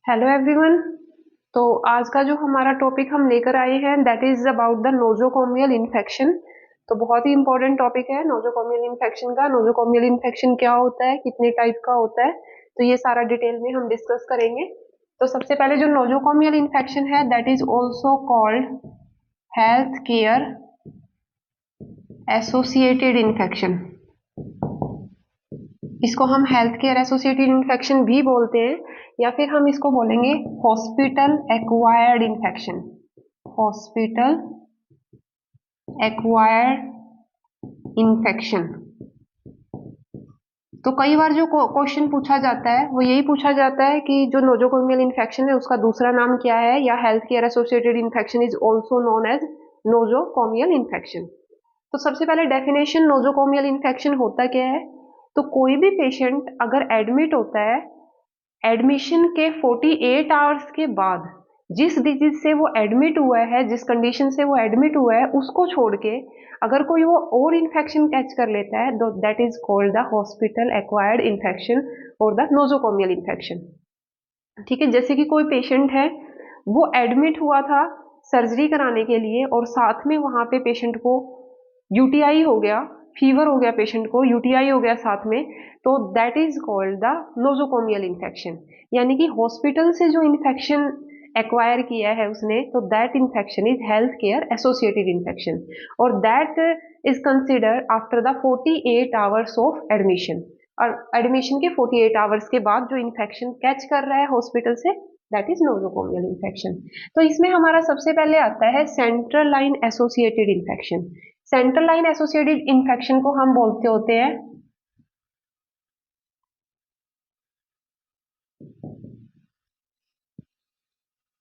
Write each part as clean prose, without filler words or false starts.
Hello everyone. तो आज का जो हमारा टॉपिक हम लेकर आए हैं that is about the nosocomial infection. तो बहुत ही इंपॉर्टेंट टॉपिक है नोजोकोमियल इन्फेक्शन का। नोजोकोमियल इन्फेक्शन क्या होता है, कितने टाइप का होता है, तो ये सारा डिटेल में हम डिस्कस करेंगे। तो सबसे पहले जो नोजोकोमियल इन्फेक्शन है that is also called health care associated infection. इसको हम हेल्थ केयर एसोसिएटेड इन्फेक्शन भी बोलते हैं, या फिर हम इसको बोलेंगे hospital acquired infection. Hospital acquired infection. तो कई बार जो क्वेश्चन पूछा जाता है वो यही पूछा जाता है कि जो नोजोकोमियल इन्फेक्शन है उसका दूसरा नाम क्या है, या health care associated infection is also known as nosocomial infection. तो सबसे पहले डेफिनेशन नोजोकोमियल इन्फेक्शन होता क्या है। तो कोई भी पेशेंट अगर एडमिट होता है, एडमिशन के 48 आवर्स के बाद जिस डिजीज से वो एडमिट हुआ है, जिस कंडीशन से वो एडमिट हुआ है, उसको छोड़ के अगर कोई वो और इन्फेक्शन कैच कर लेता है तो that is called the hospital acquired infection और द नोजोकोमियल इन्फेक्शन। ठीक है, जैसे कि कोई पेशेंट है, वो एडमिट हुआ था सर्जरी कराने के लिए और साथ में वहां पे पेशेंट को यूटीआई हो गया, फीवर हो गया, पेशेंट को यूटीआई हो गया साथ में, तो that is called the nosocomial infection. यानी कि हॉस्पिटल से जो इन्फेक्शन एक्वायर किया है उसने, तो that infection is health care associated infection, और that is considered after the 48 hours of admission. और एडमिशन के 48 आवर्स के बाद जो इन्फेक्शन कैच कर रहा है हॉस्पिटल से, दैट इज नोजोकोमियल इन्फेक्शन। तो इसमें हमारा सबसे पहले आता है central line associated infection. Central line associated infection को हम बोलते होते हैं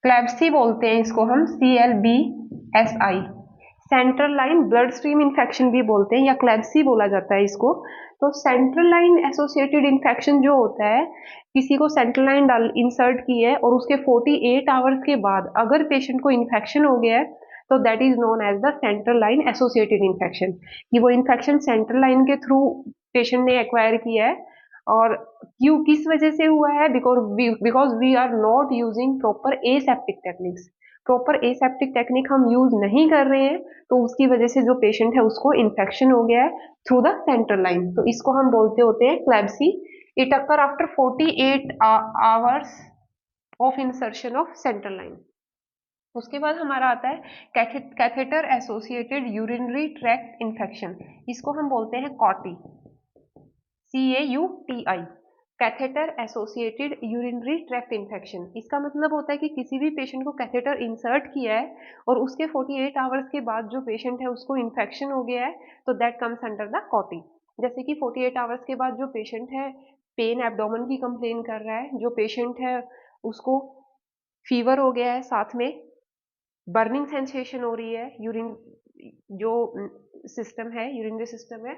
क्लेब्सी, बोलते हैं इसको हम CLBSI। Central line blood stream infection भी बोलते हैं, या क्लेब्सी बोला जाता है इसको। तो सेंट्रल लाइन एसोसिएटेड इन्फेक्शन जो होता है, किसी को सेंट्रल लाइन डाल इंसर्ट की है और उसके 48 आवर्स के बाद अगर पेशेंट को इन्फेक्शन हो गया है, तो that is known as the central line associated infection. कि वो इन्फेक्शन सेंट्रल लाइन के थ्रू पेशेंट ने एक्वायर किया है, और क्यों, किस वजह से हुआ है, because we are not using proper aseptic techniques. Proper aseptic technique हम यूज नहीं कर रहे हैं, तो उसकी वजह से जो पेशेंट है उसको इन्फेक्शन हो गया है थ्रू द सेंट्रल लाइन, तो इसको हम बोलते होते हैं क्लेब्सी। It occur after 48 hours of insertion of central line. उसके बाद हमारा आता है catheter associated urinary tract infection. इसको हम बोलते हैं कॉटी, CAUTI, catheter associated urinary tract infection. इसका मतलब होता है कि किसी भी पेशेंट को कैथेटर इंसर्ट किया है और उसके 48 आवर्स के बाद जो पेशेंट है उसको इन्फेक्शन हो गया है, तो दैट कम्स अंडर द कॉटी। जैसे कि 48 आवर्स के बाद जो पेशेंट है पेन एब्डोमेन की कंप्लेन कर रहा है, जो पेशेंट है उसको फीवर हो गया है, साथ में बर्निंग सेंसेशन हो रही है, यूरिन जो सिस्टम है, यूरिनरी सिस्टम है,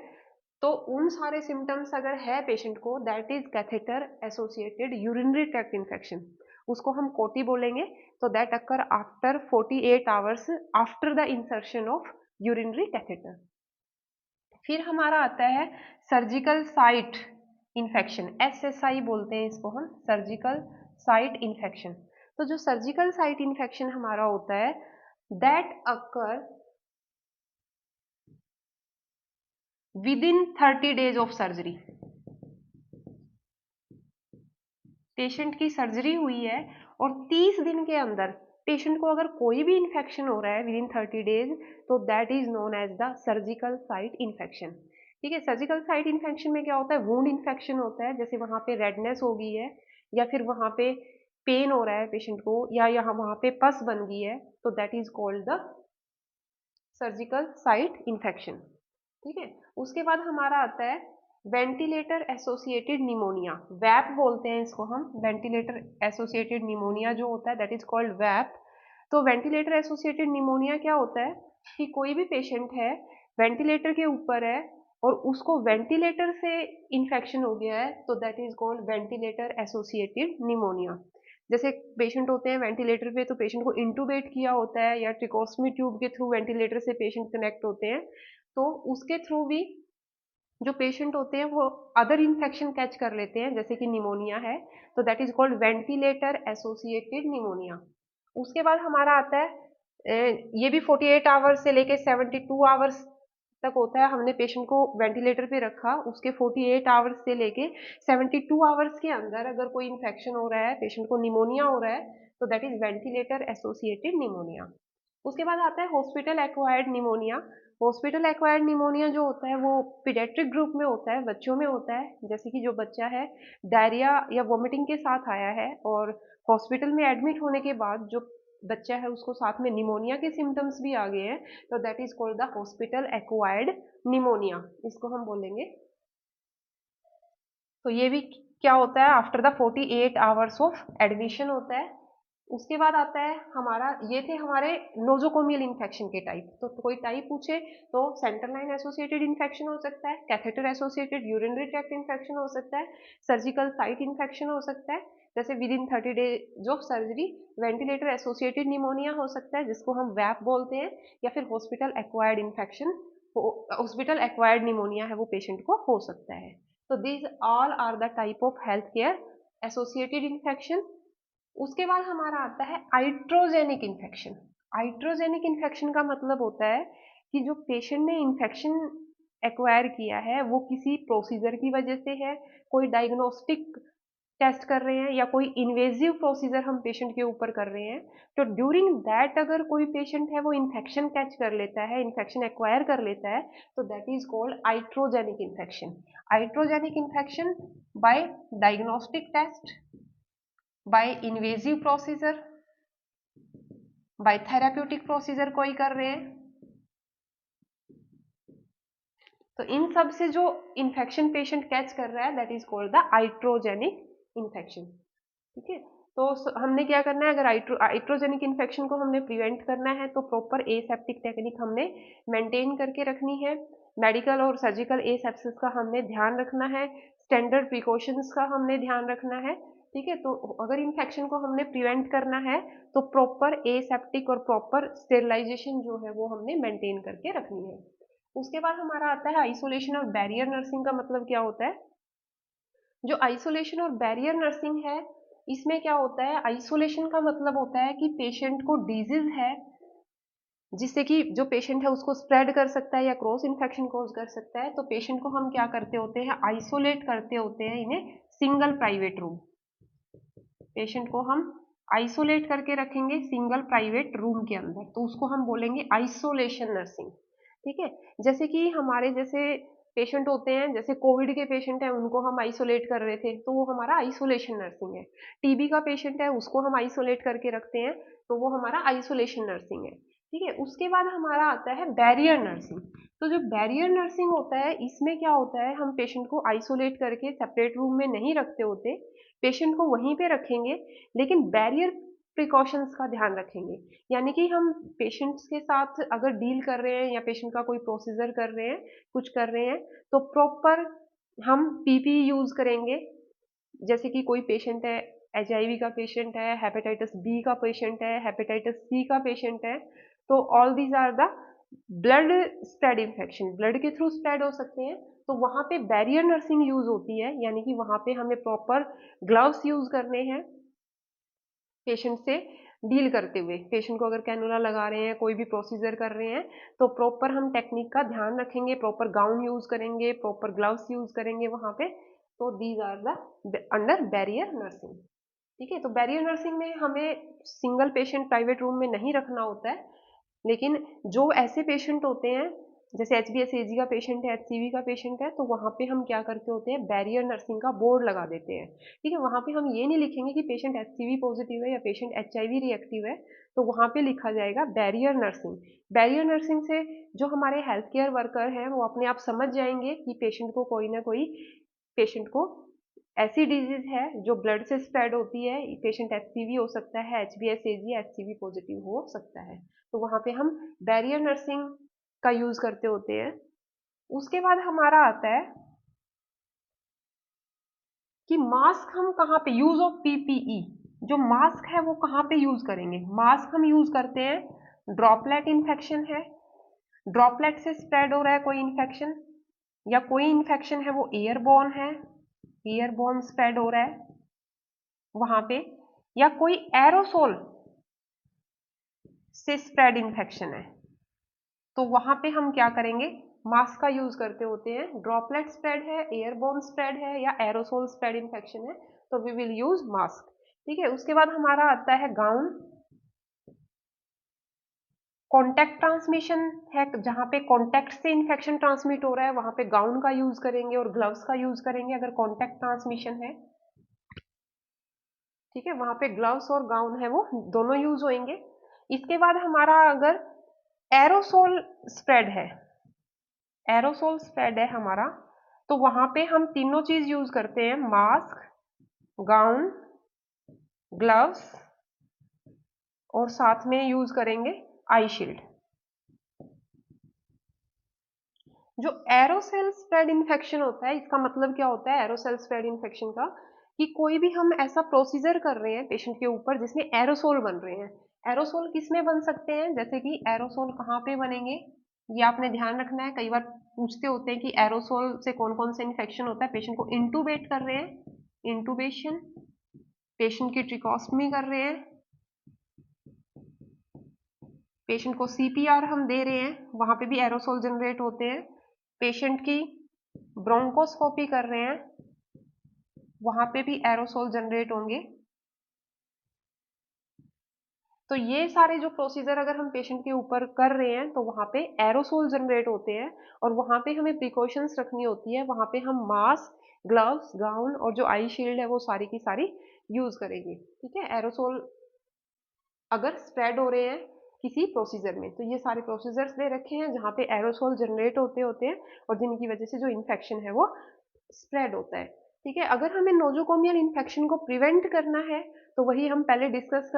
तो उन सारे सिम्टम्स अगर है पेशेंट को, that is catheter associated urinary tract infection. उसको हम कोटी बोलेंगे। तो that occur after 48 hours after the insertion of urinary catheter. फिर हमारा आता है सर्जिकल साइट इन्फेक्शन, SSI बोलते हैं इसको हम, सर्जिकल साइट इन्फेक्शन। तो जो सर्जिकल साइट इन्फेक्शन हमारा होता है that occur with in 30 days of surgery. Patient की सर्जरी हुई है और 30 दिन के अंदर पेशेंट को अगर कोई भी इन्फेक्शन हो रहा है विद इन 30 डेज, तो that is known as the surgical site infection. ठीक है, सर्जिकल साइट इन्फेक्शन में क्या होता है, वुंड इन्फेक्शन होता है, जैसे वहां पे रेडनेस हो गई है, या फिर वहां पे पेन हो रहा है पेशेंट को, या यहाँ वहां पे पस बन गई है, तो that is called the surgical site infection. ठीक है, उसके बाद हमारा आता है वेंटिलेटर एसोसिएटेड निमोनिया, वैप बोलते हैं इसको हम। वेंटिलेटर एसोसिएटेड निमोनिया जो होता है दैट इज कॉल्ड वैप। तो वेंटिलेटर एसोसिएटेड निमोनिया क्या होता है कि कोई भी पेशेंट है, वेंटिलेटर के ऊपर है और उसको वेंटिलेटर से इन्फेक्शन हो गया है, तो that is called ventilator associated pneumonia. जैसे पेशेंट होते हैं वेंटिलेटर पे, तो पेशेंट को इंटूबेट किया होता है, या ट्रिकोस्मी ट्यूब के थ्रू वेंटिलेटर से पेशेंट कनेक्ट होते हैं, तो उसके थ्रू भी जो पेशेंट होते हैं वो अदर इन्फेक्शन कैच कर लेते हैं, जैसे कि निमोनिया है, तो that is called ventilator associated pneumonia. उसके बाद हमारा आता है ये भी 48 आवर्स से लेके 72 आवर्स तक होता है। हमने पेशेंट को वेंटिलेटर पे रखा, उसके 48 आवर्स से लेके 72 आवर्स के अंदर अगर कोई इन्फेक्शन हो रहा है, पेशेंट को निमोनिया हो रहा है, तो that is ventilator associated pneumonia. उसके बाद आता है hospital acquired pneumonia. Hospital acquired pneumonia जो होता है वो पीडियाट्रिक ग्रुप में होता है, बच्चों में होता है। जैसे कि जो बच्चा है डायरिया या वोमिटिंग के साथ आया है और हॉस्पिटल में एडमिट होने के बाद जो बच्चा है उसको साथ में निमोनिया के सिम्टम्स भी आ गए हैं, तो that is called the hospital acquired pneumonia, इसको हम बोलेंगे। तो ये भी क्या होता है, after the 48 hours of admission होता है। उसके बाद आता है हमारा, ये थे हमारे नोजोकोमियल इन्फेक्शन के टाइप। तो कोई टाइप पूछे तो सेंट्रल लाइन एसोसिएटेड इन्फेक्शन हो सकता है, catheter associated urinary tract infection हो सकता है, सर्जिकल साइट इन्फेक्शन हो सकता है, जैसे with in 30 days of surgery ventilator associated pneumonia हो सकता है जिसको हम वैप बोलते हैं, या फिर hospital acquired infection, hospital acquired pneumonia है वो पेशेंट को हो सकता है। तो these all are the type of health care associated infection. उसके बाद हमारा आता है आइट्रोजेनिक इन्फेक्शन। आइट्रोजेनिक इन्फेक्शन का मतलब होता है कि जो पेशेंट ने इन्फेक्शन एक्वायर किया है वो किसी प्रोसीजर की वजह से है, कोई डायग्नोस्टिक टेस्ट कर रहे हैं या कोई इन्वेजिव प्रोसीजर हम पेशेंट के ऊपर कर रहे हैं, तो ड्यूरिंग दैट अगर कोई पेशेंट है वो इन्फेक्शन कैच कर लेता है, इन्फेक्शन एक्वायर कर लेता है, तो that is called iatrogenic infection. Iatrogenic infection by diagnostic test, by invasive procedure, by therapeutic procedure कोई कर रहे हैं, तो इन सब से जो इन्फेक्शन पेशेंट कैच कर रहा है that is called the iatrogenic infection. ठीक है, तो हमने क्या करना है, अगर आइट्रोजेनिक इन्फेक्शन को हमने प्रिवेंट करना है तो प्रॉपर एसेप्टिक टेक्निक हमने मेंटेन करके रखनी है, मेडिकल और सर्जिकल एसेप्सिस का हमने ध्यान रखना है, स्टैंडर्ड प्रिकॉशंस का हमने ध्यान रखना है। ठीक है, तो अगर इन्फेक्शन को हमने प्रिवेंट करना है तो प्रॉपर एसेप्टिक और प्रॉपर स्टेरिलाइजेशन जो है वो हमने मेंटेन करके रखनी है। उसके बाद हमारा आता है आइसोलेशन और बैरियर नर्सिंग। का मतलब क्या होता है, जो आइसोलेशन और बैरियर नर्सिंग है इसमें क्या होता है, आइसोलेशन का मतलब होता है कि पेशेंट को डिजीज है जिससे कि जो पेशेंट है उसको स्प्रेड कर सकता है या क्रॉस इन्फेक्शन कॉज कर सकता है, तो पेशेंट को हम क्या करते होते हैं, आइसोलेट करते होते हैं इन्हें सिंगल प्राइवेट रूम। पेशेंट को हम आइसोलेट करके रखेंगे सिंगल प्राइवेट रूम के अंदर, तो उसको हम बोलेंगे आइसोलेशन नर्सिंग। ठीक है, जैसे कि हमारे जैसे पेशेंट होते हैं, जैसे कोविड के पेशेंट हैं उनको हम आइसोलेट कर रहे थे तो वो हमारा आइसोलेशन नर्सिंग है। टीबी का पेशेंट है उसको हम आइसोलेट करके रखते हैं तो वो हमारा आइसोलेशन नर्सिंग है। ठीक है, उसके बाद हमारा आता है बैरियर नर्सिंग। तो जो बैरियर नर्सिंग होता है इसमें क्या होता है, हम पेशेंट को आइसोलेट करके सेपरेट रूम में नहीं रखते होते, पेशेंट को वहीं पे रखेंगे लेकिन बैरियर प्रिकॉशंस का ध्यान रखेंगे। यानी कि हम पेशेंट्स के साथ अगर डील कर रहे हैं या पेशेंट का कोई प्रोसीजर कर रहे हैं, कुछ कर रहे हैं, तो प्रॉपर हम पीपी यूज करेंगे। जैसे कि कोई पेशेंट है, एचआईवी का पेशेंट है, हेपेटाइटिस बी का पेशेंट है, हेपेटाइटिस सी का पेशेंट है, तो all these are the blood spread infection, blood के थ्रू स्प्रेड हो सकते हैं, तो वहां पे बैरियर नर्सिंग यूज होती है। यानी कि वहां पे हमें प्रॉपर ग्लव्स यूज करने हैं पेशेंट से डील करते हुए। पेशेंट को अगर कैनुला लगा रहे हैं, कोई भी प्रोसीजर कर रहे हैं, तो प्रॉपर हम टेक्निक का ध्यान रखेंगे, प्रॉपर गाउन यूज करेंगे, प्रॉपर ग्लव्स यूज करेंगे वहां पे। तो these are the under barrier nursing. ठीक है, तो बैरियर नर्सिंग में हमें सिंगल पेशेंट प्राइवेट रूम में नहीं रखना होता है, लेकिन जो ऐसे पेशेंट होते हैं जैसे HbS-AG का पेशेंट है, HCV का पेशेंट है, तो वहां पे हम क्या करते होते हैं, बैरियर नर्सिंग का बोर्ड लगा देते हैं। ठीक है, वहां पे हम ये नहीं लिखेंगे कि पेशेंट HCV पॉजिटिव है या पेशेंट HIV रिएक्टिव है, तो वहां पे लिखा जाएगा बैरियर नर्सिंग। बैरियर नर्सिंग से जो हमारे हेल्थ केयर वर्कर हैं वो अपने आप समझ जाएंगे कि पेशेंट को कोई ना कोई, पेशेंट को ऐसी डिजीज है जो ब्लड से स्प्रेड होती है, पेशेंट HCV हो सकता है, HbS-AG HCV पॉजिटिव हो सकता है, तो वहां पे हम बैरियर नर्सिंग का यूज करते होते हैं। उसके बाद हमारा आता है कि मास्क हम कहाँ पे, यूज ऑफ PPE। जो मास्क है वो कहाँ पे यूज करेंगे, मास्क हम यूज करते हैं ड्रॉपलेट इन्फेक्शन है, ड्रॉपलेट से स्प्रेड हो रहा है कोई इन्फेक्शन, या कोई इन्फेक्शन है वो एयरबॉर्न है, एयरबॉर्न स्प्रेड हो रहा है वहां पे, या कोई एरोसोल से स्प्रेड इन्फेक्शन है, तो वहां पे हम क्या करेंगे, मास्क का यूज करते होते हैं। ड्रॉपलेट स्प्रेड है, एयरबॉर्न स्प्रेड है या एरोसोल स्प्रेड इन्फेक्शन है, तो वी विल यूज मास्क। ठीक है, उसके बाद हमारा आता है गाउन। कॉन्टैक्ट ट्रांसमिशन है, जहां पे कॉन्टैक्ट से इन्फेक्शन ट्रांसमिट हो रहा है वहां पे गाउन का यूज करेंगे और ग्लव्स का यूज करेंगे अगर कॉन्टैक्ट ट्रांसमिशन है। ठीक है, वहां पे ग्लव्स और गाउन है वो दोनों यूज होंगे। इसके बाद हमारा अगर एरोसोल स्प्रेड है, एरोसोल स्प्रेड है हमारा, तो वहां पे हम तीनों चीज यूज करते हैं, मास्क, गाउन, ग्लव्स, और साथ में यूज करेंगे आई शील्ड। जो एरोसेल स्प्रेड इन्फेक्शन होता है, इसका मतलब क्या होता है एरोसेल स्प्रेड इन्फेक्शन का, कि कोई भी हम ऐसा प्रोसीजर कर रहे हैं पेशेंट के ऊपर जिसमें एरोसोल बन रहे हैं। एरोसोल किस में बन सकते हैं, जैसे कि एरोसोल कहाँ पे बनेंगे, ये आपने ध्यान रखना है। कई बार पूछते होते हैं कि एरोसोल से कौन कौन सा इन्फेक्शन होता है। पेशेंट को इंटूबेट कर रहे हैं, इंटूबेशन, पेशेंट की ट्रिकोस्टमी कर रहे हैं, पेशेंट को सीपीआर हम दे रहे हैं, वहां पे भी एरोसोल जनरेट होते हैं। पेशेंट की ब्रोंकोस्कोपी कर रहे हैं, वहां पे भी एरोसोल जनरेट होंगे। तो ये सारे जो प्रोसीजर अगर हम पेशेंट के ऊपर कर रहे हैं तो वहां पे एरोसोल जनरेट होते हैं, और वहां पे हमें प्रिकॉशंस रखनी होती है। वहां पे हम मास्क, ग्लव्स, गाउन और जो आई शील्ड है वो सारी की सारी यूज करेंगे। ठीक है, एरोसोल अगर स्प्रेड हो रहे हैं किसी प्रोसीजर में, तो ये सारे प्रोसीजर्स दे रखे हैं जहाँ पे एरोसोल जनरेट होते होते हैं और जिनकी वजह से जो इन्फेक्शन है वो स्प्रेड होता है। ठीक है, अगर हमें नोजोकोमियल इन्फेक्शन को प्रिवेंट करना है तो वही हम पहले डिस्कस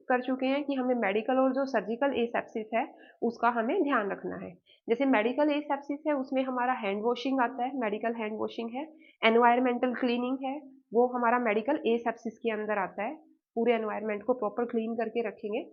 कर चुके हैं कि हमें मेडिकल और जो सर्जिकल एसेप्सिस है उसका हमें ध्यान रखना है। जैसे मेडिकल एसेप्सिस है उसमें हमारा हैंड वॉशिंग आता है, मेडिकल हैंड वॉशिंग है। एनवायरमेंटल क्लीनिंग है, वो हमारा मेडिकल एसेप्सिस के अंदर आता है। पूरे एनवायरमेंट को प्रॉपर क्लीन करके रखेंगे।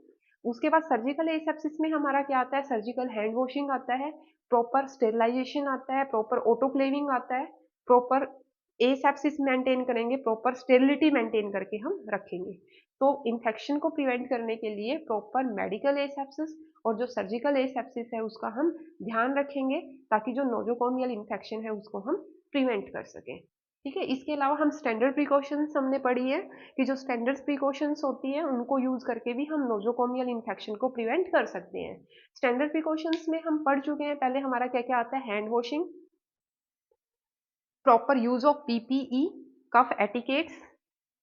उसके बाद सर्जिकल एसेप्सिस में हमारा क्या आता है, सर्जिकल हैंड वॉशिंग आता है, प्रॉपर स्टेरिलाइजेशन आता है, प्रॉपर ऑटोक्लेविंग आता है, प्रॉपर एसेप्सिस मेंटेन करेंगे, प्रॉपर स्टेरिलिटी मेंटेन करके हम रखेंगे। तो इन्फेक्शन को प्रिवेंट करने के लिए प्रॉपर मेडिकल एसेप्सिस और जो सर्जिकल एसेप्सिस है उसका हम ध्यान रखेंगे, ताकि जो नोजोकोमियल इन्फेक्शन है उसको हम प्रिवेंट कर सकें। ठीक है, इसके अलावा हम स्टैंडर्ड प्रिकॉशंस हमने पढ़ी है कि जो स्टैंडर्ड प्रिकॉशंस होती है उनको यूज करके भी हम नोजोकोमियल इन्फेक्शन को प्रिवेंट कर सकते हैं। स्टैंडर्ड प्रिकॉशंस में हम पढ़ चुके हैं, पहले हमारा क्या क्या आता है, hand washing, proper use of PPE, cough etiquettes,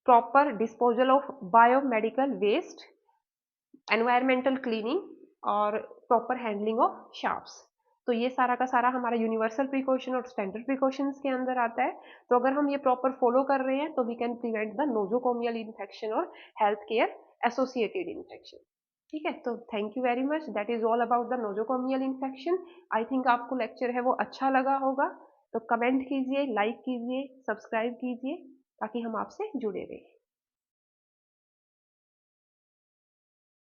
proper disposal of biomedical waste, environmental cleaning और proper handling of sharps। तो ये सारा का सारा हमारा यूनिवर्सल प्रिकॉशन और स्टैंडर्ड प्रिकॉशंस के अंदर आता है। तो अगर हम ये प्रॉपर फॉलो कर रहे हैं तो we can prevent the nosocomial infection और हेल्थ केयर एसोसिएटेड इन्फेक्शन। ठीक है, तो thank you very much, that is all about the nosocomial infection. I think आपको लेक्चर है वो अच्छा लगा होगा, तो कमेंट कीजिए, लाइक कीजिए, सब्सक्राइब कीजिए, ताकि हम आपसे जुड़े रहें।